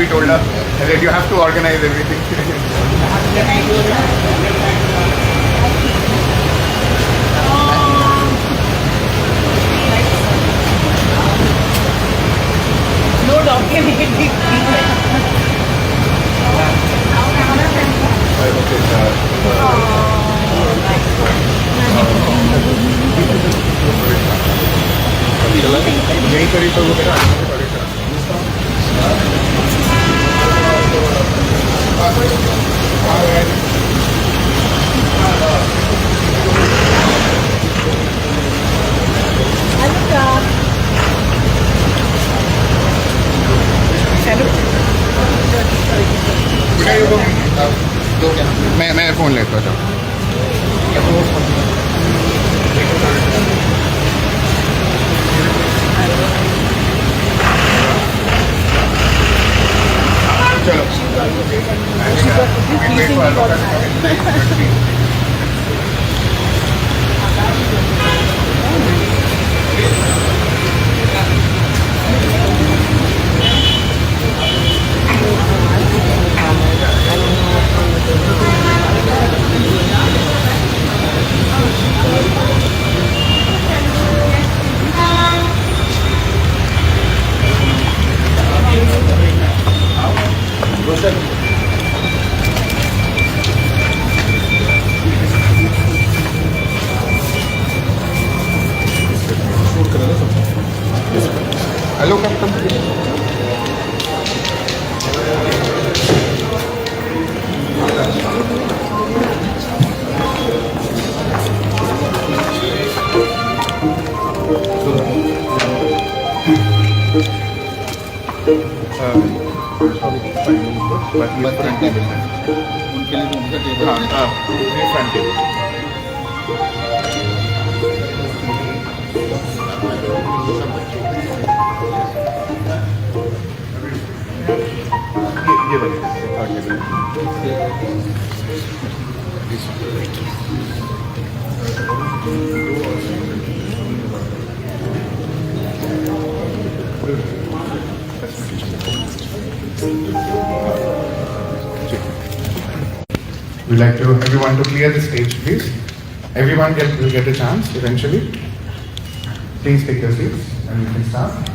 we told her that you have to organize everything. No documenting. यहीं पर ही तो वो करा मैं फोन लेता था Aloka, उनके लिए उनका टेबल फ्रंट टेबल ये We'd like to everyone to clear the stage, please. Everyone will get a chance eventually. Please take your seats and we can start.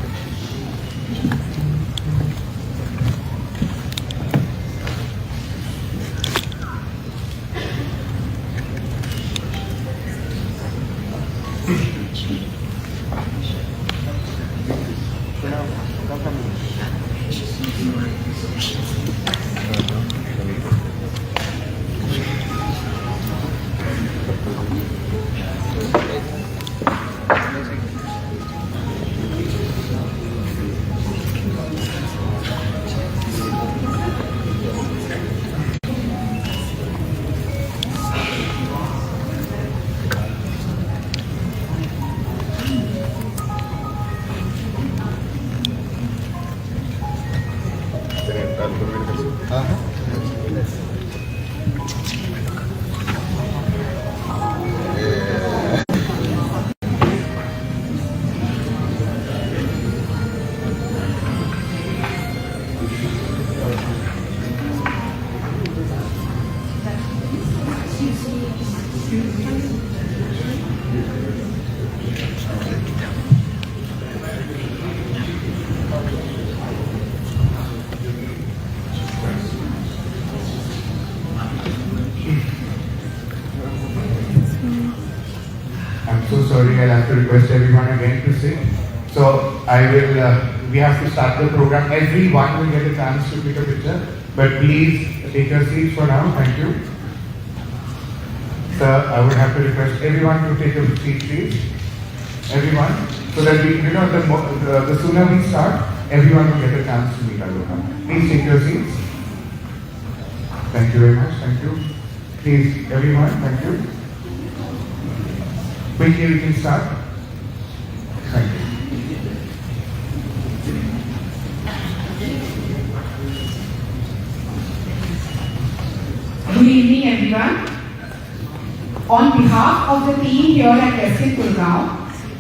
I'm so sorry, I'll have to request everyone again to sit. So we have to start the program. Everyone will get a chance to take a picture, but please take your seats for now. Thank you. Sir, I would have to request everyone to take a seat, please. Everyone, so that the sooner we start, everyone will get a chance to meet Aloka. Please take your seats. Thank you very much. Thank you. Please, everyone, thank you. Quickly we can start. Thank you. Good evening, everyone. On behalf of the team here at Western Gurgaon,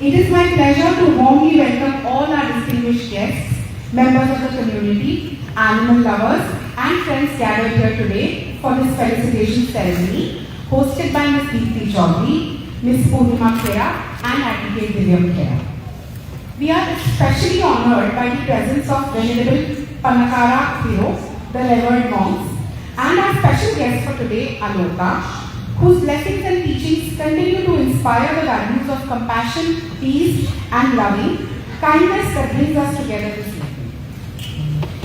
it is my pleasure to warmly welcome all our distinguished guests, members of the community, animal lovers and friends gathered here today for this felicitation ceremony hosted by Ms. Deepti Chaudhary, Ms. Purnima Khera and Advocate Divyam Khera. We are especially honored by the presence of Venerable Panakara Hero, the revered monks, and our special guest for today, Aloka, whose blessings and teachings continue to inspire the values of compassion, peace, and loving kindness that brings us together this evening.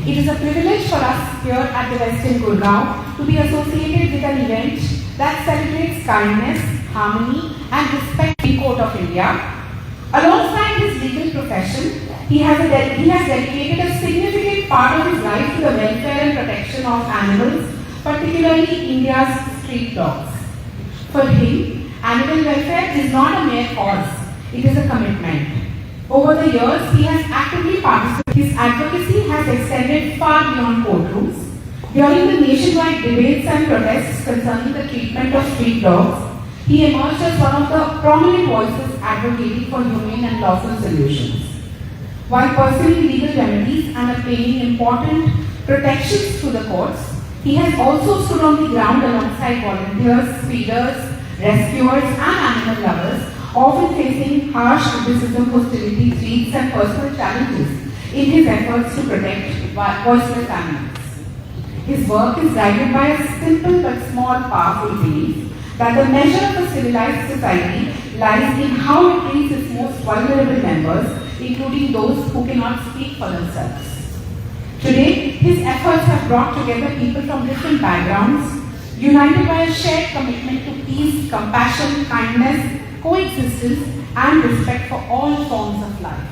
It is a privilege for us here at the Westin Gurgaon to be associated with an event that celebrates kindness, harmony, and respect in the Court of India. Alongside his legal profession, he has dedicated a significant part of his life to the welfare and protection of animals, particularly India's street dogs. For him, animal welfare is not a mere cause, it is a commitment. Over the years, he has actively participated. His advocacy has extended far beyond courtrooms. During the nationwide debates and protests concerning the treatment of street dogs, he emerged as one of the prominent voices advocating for humane and lawful solutions. While pursuing legal remedies and obtaining important protections through the courts, he has also stood on the ground alongside volunteers, feeders, rescuers, and animal lovers, often facing harsh criticism, hostility, threats, and personal challenges in his efforts to protect voiceless animals. His work is guided by a simple but small, powerful belief that the measure of a civilized society lies in how it treats its most vulnerable members, including those who cannot speak for themselves. Today, his efforts have brought together people from different backgrounds, united by a shared commitment to peace, compassion, kindness, coexistence, and respect for all forms of life.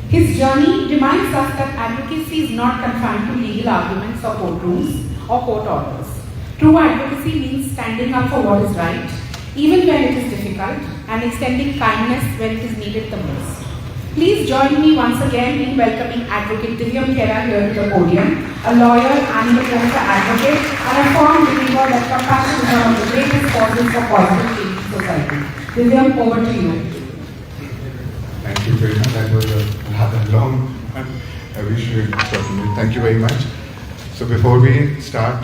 His journey reminds us that advocacy is not confined to legal arguments or courtrooms or court orders. True advocacy means standing up for what is right, even when it is difficult, and extending kindness when it is needed the most. Please join me once again in welcoming Advocate Divyam Khera here to the podium, a lawyer, animal welfare advocate, and a firm believer that compassion is one of the greatest causes for positive change in society. Divyam, over to you. Thank you very much. That was a rather long one. I wish you had shortened it. Thank you very much. So before we start,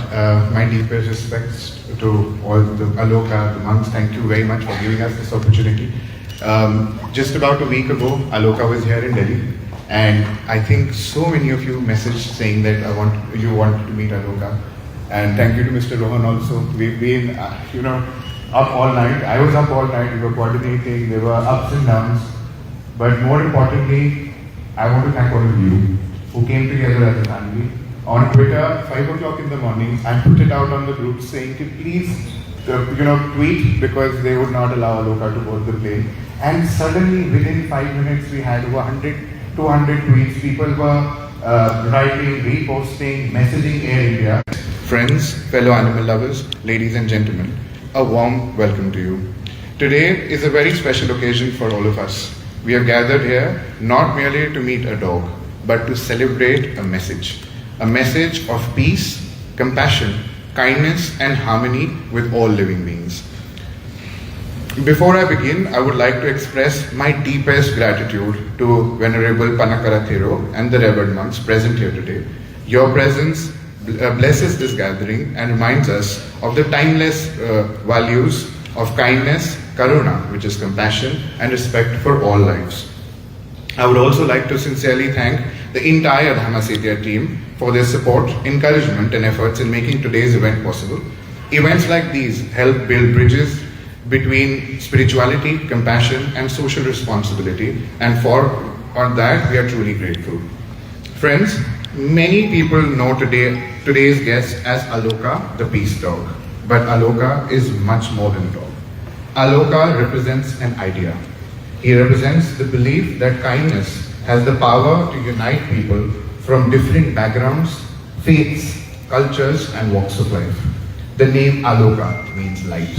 my deepest respects to all the Aloka, the monks. Thank you very much for giving us this opportunity. Just about a week ago, Aloka was here in Delhi, and I think so many of you messaged saying that you wanted to meet Aloka. And thank you to Mr. Rohan also. We've been, up all night. I was up all night. We were coordinating. There were ups and downs. But more importantly, I want to thank all of you who came together as a family. On Twitter, 5 o'clock in the morning, I put it out on the group saying to please, tweet, because they would not allow Aloka to board the plane. And suddenly, within 5 minutes, we had over 100, 200 tweets. People were writing, reposting, messaging Air India. Friends, fellow animal lovers, ladies and gentlemen, a warm welcome to you. Today is a very special occasion for all of us. We are gathered here not merely to meet a dog, but to celebrate a message of peace, compassion, kindness, and harmony with all living beings. Before I begin, I would like to express my deepest gratitude to Venerable Panakara Thero and the revered monks present here today. Your presence blesses this gathering and reminds us of the timeless values of kindness, karuna, which is compassion, and respect for all lives. I would also like to sincerely thank the entire Dhammasetya team for their support, encouragement, and efforts in making today's event possible. Events like these help build bridges between spirituality, compassion, and social responsibility, and for that we are truly grateful. Friends, many people know today's guest as Aloka, the peace dog. But Aloka is much more than a dog. Aloka represents an idea. He represents the belief that kindness has the power to unite people from different backgrounds, faiths, cultures, and walks of life. The name Aloka means light.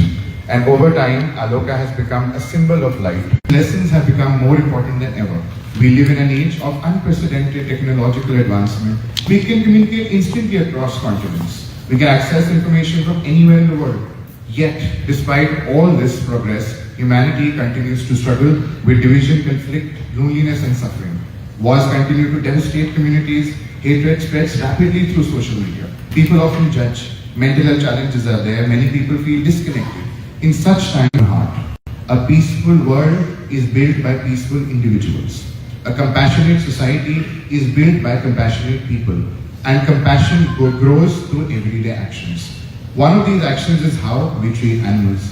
And over time, Aloka has become a symbol of light. Lessons have become more important than ever. We live in an age of unprecedented technological advancement. We can communicate instantly across continents. We can access information from anywhere in the world. Yet, despite all this progress, humanity continues to struggle with division, conflict, loneliness, and suffering. Wars continue to devastate communities, Hatred spreads rapidly through social media. People often judge. Mental health challenges are there. Many people feel disconnected. In such time, heart. A peaceful world is built by peaceful individuals. A compassionate society is built by compassionate people. And compassion grows through everyday actions. One of these actions is how we treat animals.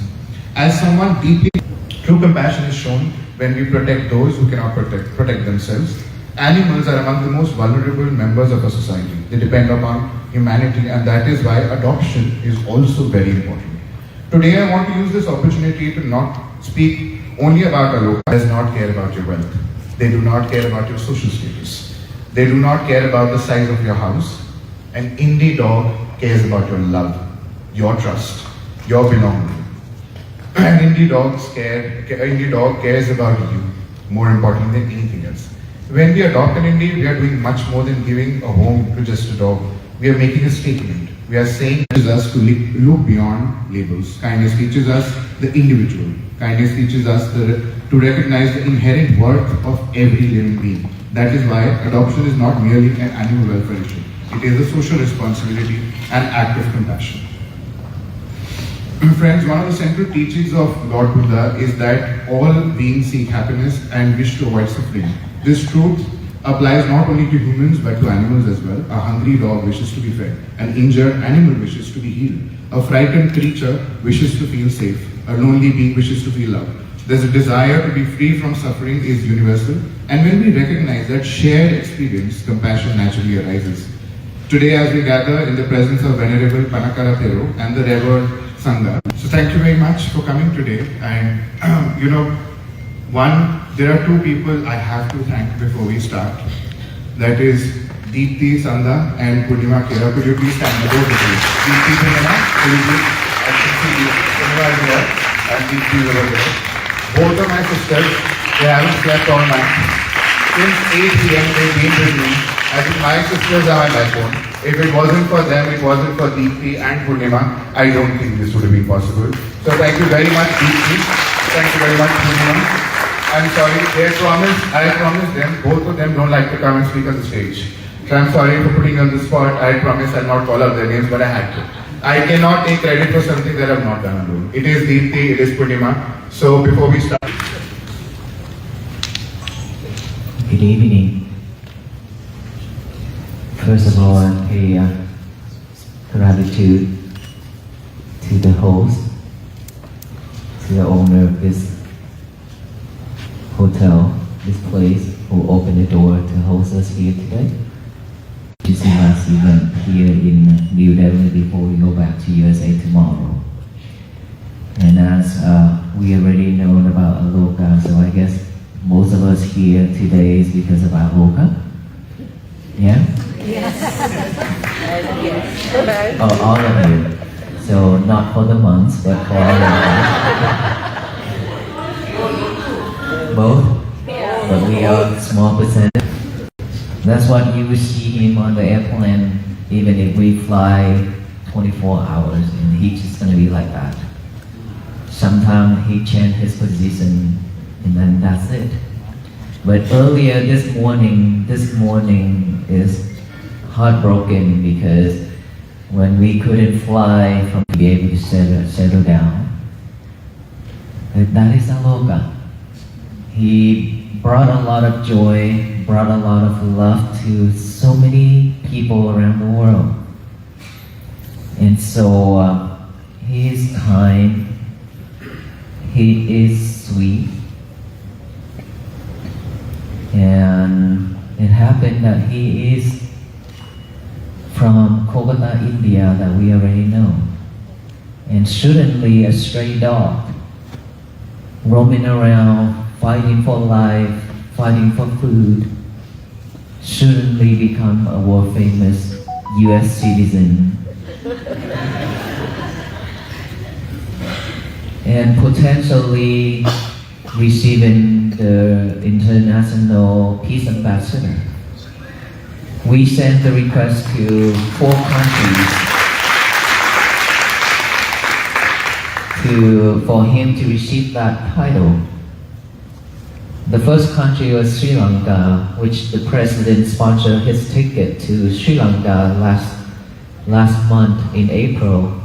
As someone deeply, true compassion is shown when we protect those who cannot protect themselves. Animals are among the most vulnerable members of a society. They depend upon humanity, and that is why adoption is also very important. Today I want to use this opportunity to not speak only about Aloka. Does not care about your wealth. They do not care about your social status. They do not care about the size of your house. An indie dog cares about your love, your trust, your belonging. An indie dog cares about you more importantly than anything else. When we adopt an indie, we are doing much more than giving a home to just a dog. We are making a statement. We are saying it us to look beyond labels. Kindness teaches us the individual. Kindness teaches us to recognize the inherent worth of every living being. That is why adoption is not merely an animal welfare issue. It is a social responsibility and act of compassion. Friends, one of the central teachings of Lord Buddha is that all beings seek happiness and wish to avoid suffering. This truth applies not only to humans but to animals as well. A hungry dog wishes to be fed. An injured animal wishes to be healed. A frightened creature wishes to feel safe. A lonely being wishes to feel loved. There's a desire to be free from suffering is universal, and when we recognize that shared experience, compassion naturally arises. Today, as we gather in the presence of Venerable Panakara Thero and the Revered Sangha. So thank you very much for coming today. And there are two people I have to thank before we start. That is Deepthi Sanda and Purnima Kera. Could you please stand up both of you? Deepthi Purnima, could you please? I can see Purnima is here and Deepthi is over there. Both of my sisters, they haven't slept all night. Since 8 p.m. they've been with me. I think my sisters are my backbone. If it wasn't for them, it wasn't for Deepthi and Purnima, I don't think this would have been possible. So thank you very much, Deepthi. Thank you very much, Purnima. I'm sorry, I promised them, both of them don't like to come and speak on the stage. So I'm sorry for putting you on the spot. I promise I'll not call out their names, but I had to. I cannot take credit for something that I've not done alone. It is Deepthi, it is Purnima. So before we start. Good evening. First of all, I pay gratitude to the host, to the owner of this hotel, this place, who opened the door to host us here today. This is the last event here in New Delhi before we go back to USA tomorrow. And as we already known about Aloka, so I guess most of us here today is because of Aloka. Yeah? Yes. Oh, all of you. So not for the months, but for all of us. Both? But we are a small percentage. That's why you will see him on the airplane, even if we fly 24 hours, and he's just going to be like that. Sometimes he changes his position, and then that's it. But earlier this morning is heartbroken because when we couldn't fly from to be able to settle down, that is Aloka. He brought a lot of joy, brought a lot of love to so many people around the world. And so he is kind, he is sweet, and it happened that he is from Kolkata, India, that we already know. And suddenly a stray dog roaming around, fighting for life, fighting for food, suddenly become a world famous US citizen. And potentially receiving the International Peace Ambassador. We sent the request to 4 countries for him to receive that title. The first country was Sri Lanka, which the president sponsored his ticket to Sri Lanka last month in April.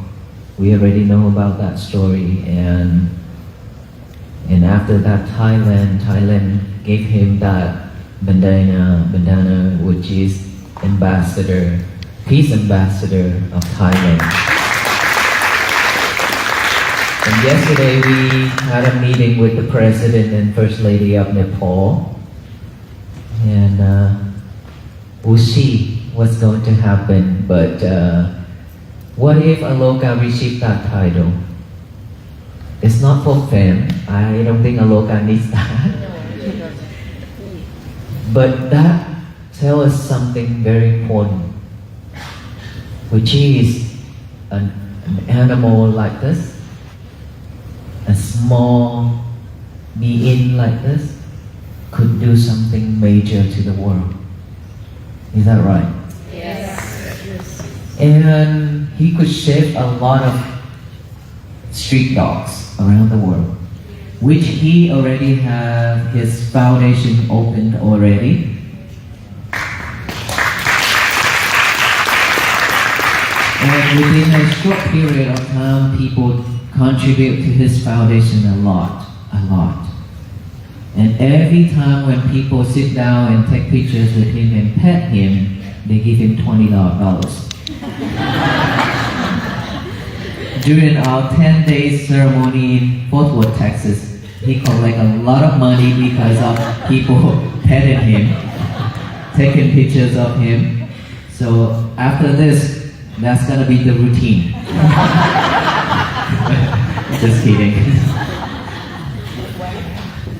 We already know about that story, and after that Thailand gave him that bandana, which is peace ambassador of Thailand. And yesterday we had a meeting with the President and First Lady of Nepal, and we'll see what's going to happen. But what if Aloka received that title? It's not for fame. I don't think Aloka needs that. But that tells us something very important, which is an animal like this, a small being like this, could do something major to the world. Is that right? Yes. And he could save a lot of street dogs around the world, which he already have his foundation opened already. And within a short period of time, people contribute to his foundation a lot. And every time when people sit down and take pictures with him and pet him, they give him $20. During our 10-day ceremony in Fort Worth, Texas, he collected a lot of money because of people petting him, taking pictures of him. So after this, that's gonna be the routine. Just kidding.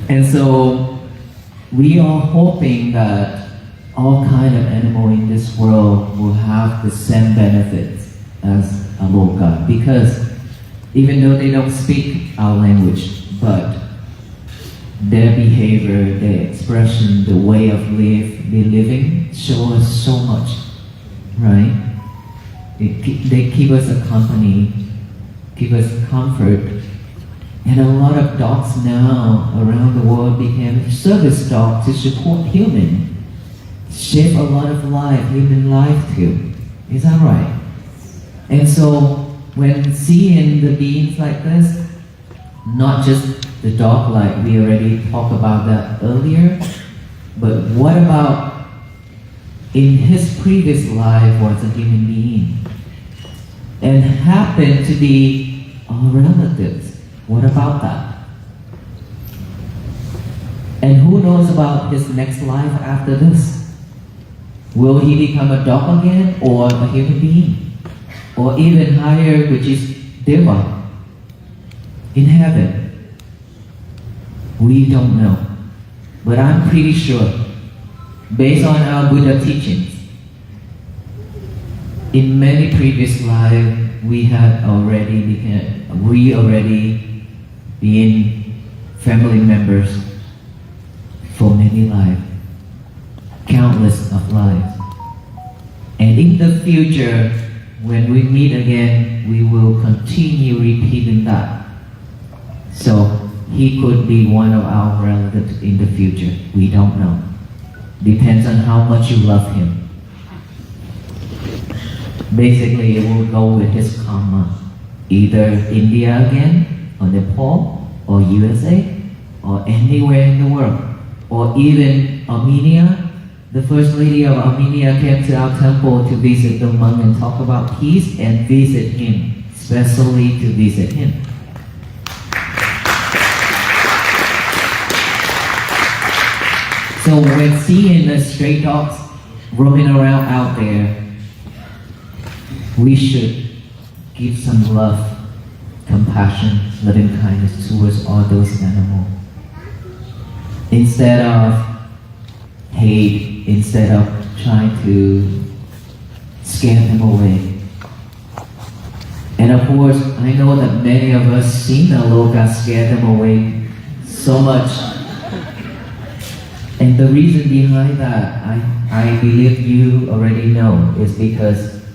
And so we are hoping that all kind of animal in this world will have the same benefits as Aloka, because even though they don't speak our language, but their behavior, their expression, the way of living show us so much, right? They keep us a company, give us comfort. And a lot of dogs now around the world became service dogs to support human, save a lot of human life too. Is that right? And so when seeing the beings like this, not just the dog, like we already talked about that earlier, but what about in his previous life was a human being and happened to be our relatives? What about that? And who knows about his next life after this? Will he become a dog again or a human being? Or even higher, which is Deva, in heaven? We don't know. But I'm pretty sure, based on our Buddha teachings, in many previous lives, we already been family members for many lives, countless of lives. And in the future, when we meet again, we will continue repeating that. So he could be one of our relatives in the future. We don't know. Depends on how much you love him. Basically, it will go with his karma. Either India again, or Nepal, or USA, or anywhere in the world. Or even Armenia. The First Lady of Armenia came to our temple to visit the monk and talk about peace and visit him, especially to visit him. So when seeing the stray dogs roaming around out there, we should give some love, compassion, loving kindness towards all those animals. Instead of hate, instead of trying to scare them away. And of course, I know that many of us seen Aloka scare them away so much. And the reason behind that, I believe you already know, is because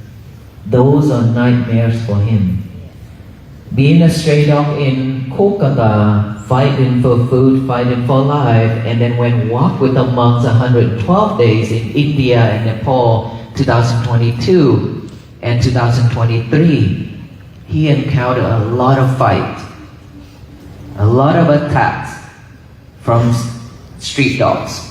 those are nightmares for him. being a stray dog in Kolkata, fighting for food, fighting for life, and then when walk with the monks 112 days in India and Nepal, 2022 and 2023, he encountered a lot of fights, a lot of attacks from street dogs.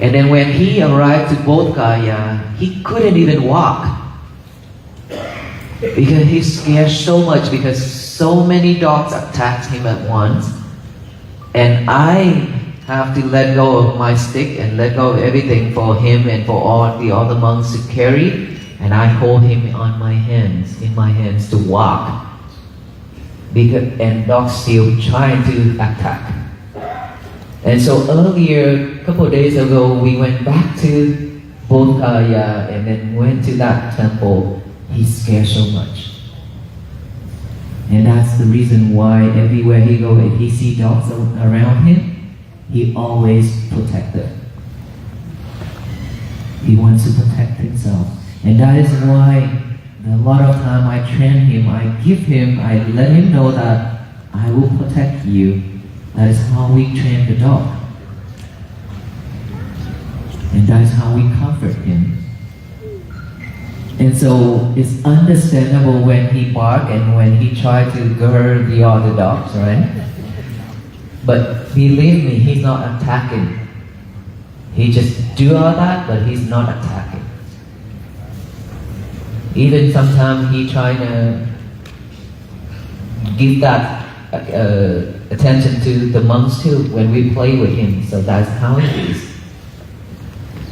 And then when he arrived to Bodh Gaya, he couldn't even walk because he's scared so much because so many dogs attacked him at once. And I have to let go of my stick and let go of everything for him and for all the other monks to carry. And I hold him in my hands to walk. And dogs still trying to attack. And so earlier, a couple of days ago, we went back to Bodh Gaya and then went to that temple. He's scared so much. And that's the reason why everywhere he goes, if he sees dogs around him, he always protects them. He wants to protect himself. And that is why a lot of time I train him, I let him know that I will protect you. That is how we train the dog. And that is how we comfort him. And so it's understandable when he barks and when he tries to gird the other dogs, right? But believe me, he's not attacking. He just do all that, but he's not attacking. Even sometimes he trying to give that attention to the monks too when we play with him. So that's how it is.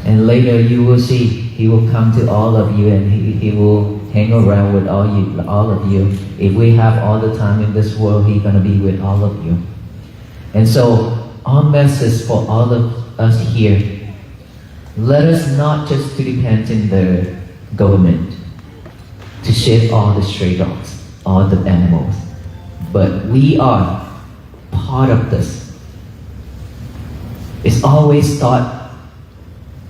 And later you will see he will come to all of you and he will hang around with all of you. If we have all the time in this world, he's gonna be with all of you. And so our message for all of us here, let us not just to depend on the government to save all the stray dogs, all the animals. But we are part of this. It's always start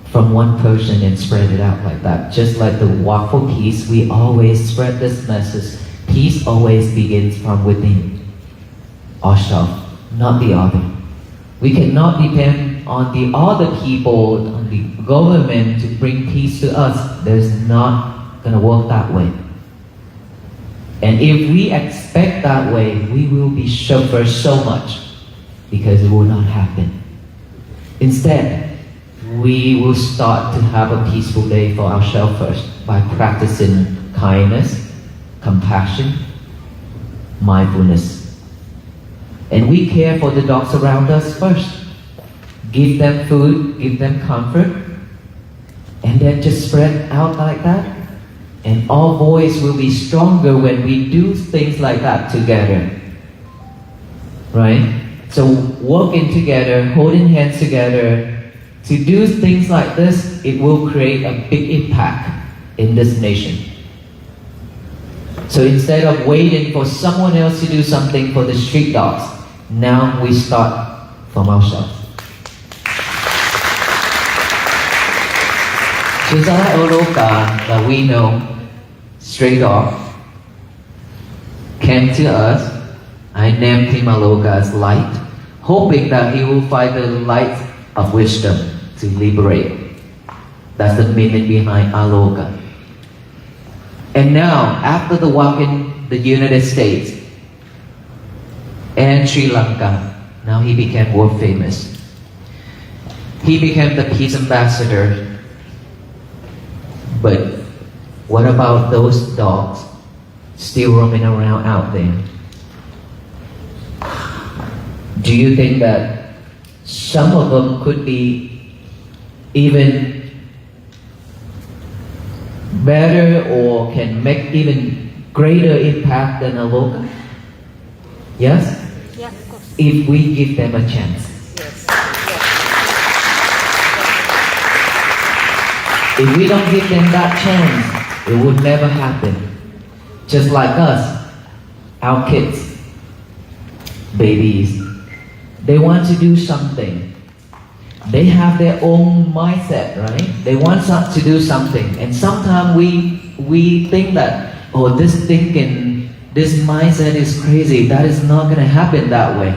from one person and spread it out like that. Just like the Walk for Peace, we always spread this message. Peace always begins from within ourselves, not the other. We cannot depend on the other people, on the government to bring peace to us. There's not gonna work that way. And if we expect that way, we will be suffer so much because it will not happen. Instead, we will start to have a peaceful day for ourselves first by practicing kindness, compassion, mindfulness. And we care for the dogs around us first. Give them food, give them comfort, and then just spread out like that. And our voice will be stronger when we do things like that together. Right? So working together, holding hands together, to do things like this, it will create a big impact in this nation. So instead of waiting for someone else to do something for the street dogs, now we start from ourselves. Josiah Aloka, that we know, stray dog, came to us. I named him Aloka as light, hoping that he will find the light of wisdom to liberate. That's the meaning behind Aloka. And now, after the walk in the United States and Sri Lanka, now he became world famous. He became the peace ambassador. But what about those dogs still roaming around out there? Do you think that some of them could be even better or can make even greater impact than Aloka? Yes? Yeah, of course. If we give them a chance. Yes. If we don't give them that chance, it would never happen. Just like us, our kids, babies, they want to do something. They have their own mindset, right? They want to do something. And sometimes we think that oh, this thinking, this mindset is crazy. That is not going to happen that way.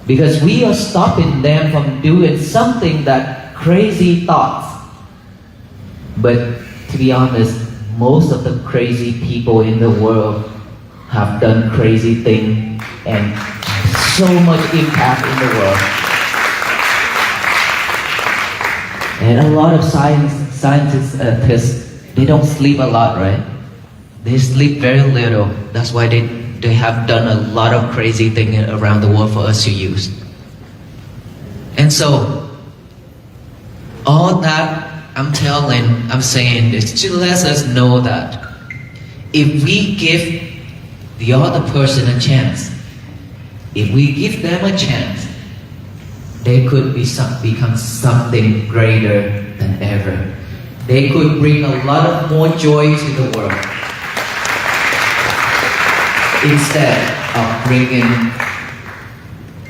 Because we are stopping them from doing something that crazy thoughts. But to be honest, most of the crazy people in the world have done crazy things and so much impact in the world. And a lot of scientists, they don't sleep a lot, right? They sleep very little. That's why they have done a lot of crazy things around the world for us to use. And so, all that I'm saying is to let us know that if we give the other person a chance, if we give them a chance, they could become something greater than ever. They could bring a lot of more joy to the world instead of bringing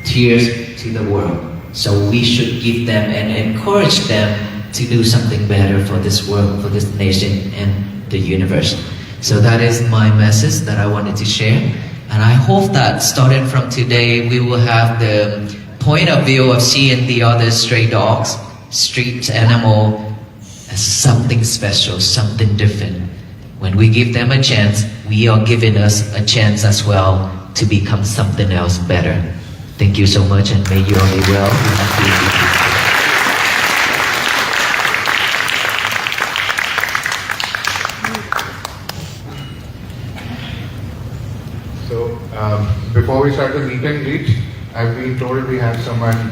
tears to the world. So we should give them and encourage them to do something better for this world, for this nation, and the universe. So that is my message that I wanted to share. And I hope that starting from today, we will have the point of view of seeing the other stray dogs, street animal, as something special, something different. When we give them a chance, we are giving us a chance as well to become something else better. Thank you so much, and may you all be well. So, before we start the meet and greet, I've been told we have someone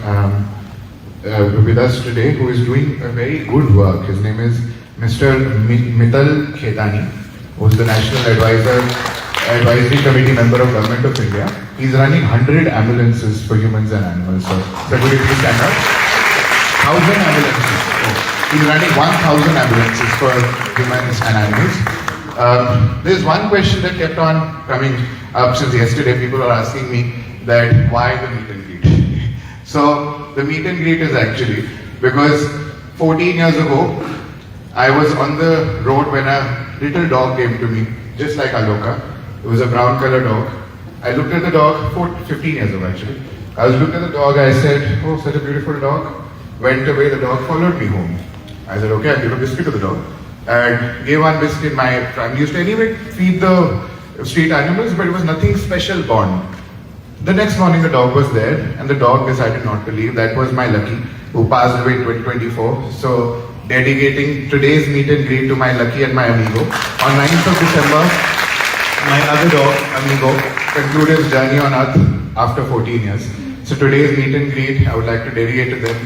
with us today who is doing a very good work. His name is Mr. Mittal Khetani, who is the National Advisory Committee member of Government of India. He's running 100 ambulances for humans and animals. So could you please stand up? 1,000 ambulances. He's running 1,000 ambulances for humans and animals. There's one question that kept on coming up since yesterday. People are asking me that why the meet and greet? So the meet and greet is actually because 14 years ago, I was on the road when a little dog came to me, just like Aloka. It was a brown colored dog. I looked at the dog, 15 years ago actually. I looked at the dog, I said, oh, such a beautiful dog. Went away, the dog followed me home. I said, okay, I'll give a biscuit to the dog. And gave one biscuit. My family used to anyway feed the street animals, but it was nothing special bond. The next morning the dog was there and the dog decided not to leave. That was my Lucky, who passed away in 2024. So dedicating today's meet and greet to my Lucky and my Amigo. On 9th of December, my other dog, Amigo, concluded his journey on Earth after 14 years. So today's meet and greet, I would like to dedicate to them,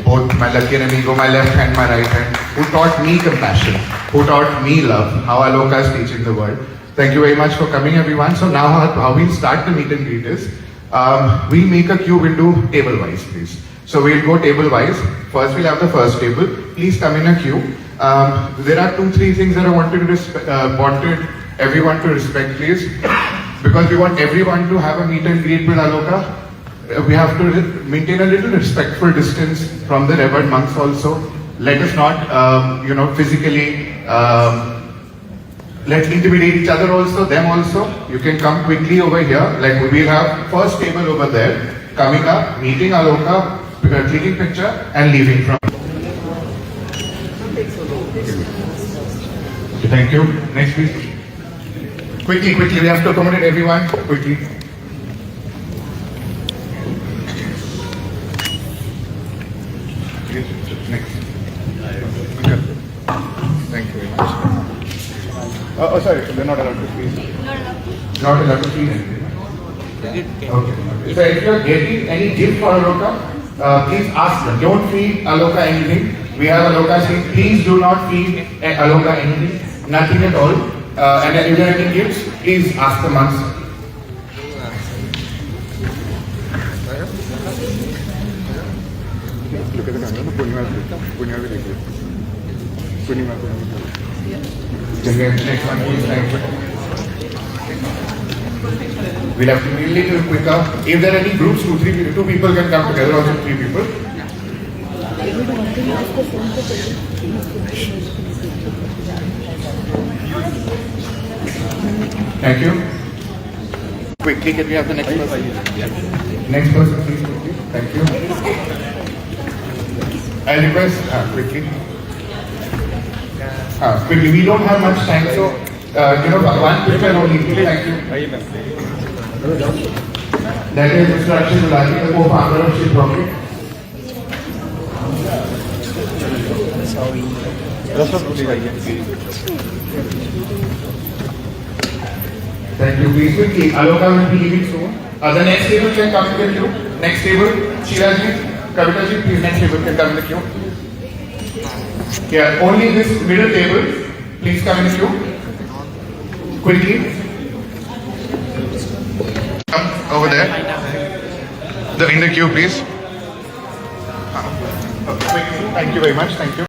both my Lucky and Amigo, my left hand, my right hand, who taught me compassion, who taught me love, how Aloka is teaching the world. Thank you very much for coming, everyone. So now how we'll start the meet and greet is, we'll make a queue, we'll do table-wise, please. So we'll go table-wise. First, we'll have the first table. Please come in a queue. There are 2-3 things that I wanted everyone to respect, please. Because we want everyone to have a meet and greet with Aloka. We have to maintain a little respectful distance from the revered monks also. Let us not, physically let's intimidate each other also, them also. You can come quickly over here. Like we'll have first table over there, coming up, meeting Aloka, clicking picture and leaving from. Okay, thank you. Next please. Quickly, we have to accommodate everyone. Quickly. Next. Thank you very much. Oh, sorry, they're not allowed to feed. Not allowed to feed anything. Okay. So if you are getting any gift for Aloka, please ask them. Don't feed Aloka anything. We have Aloka saying, please do not feed Aloka anything. Nothing at all. And if there are any gifts, please ask the monks. Look at the camera. Next one, please. We'll have to be a little quicker. If there are any groups, 2 people can come together, also 3 people. Thank you. Quickly, can we have the next person? Next person, please. Quickly. Thank you. I request quickly. Quickly, we don't have much time, so one picture only. Thank you. That is Mr. Akshay Gulati, the co-founder of Ship Rocket. Thank you. Please quickly. Aloka will be leaving soon. The next table can come in the queue. Next table, Shiraji, Kavitaji, please next table can come in the queue. Yeah, only this middle table, please come in the queue. Quickly. Come over there. In the queue, please. Quickly. Thank you very much. Thank you.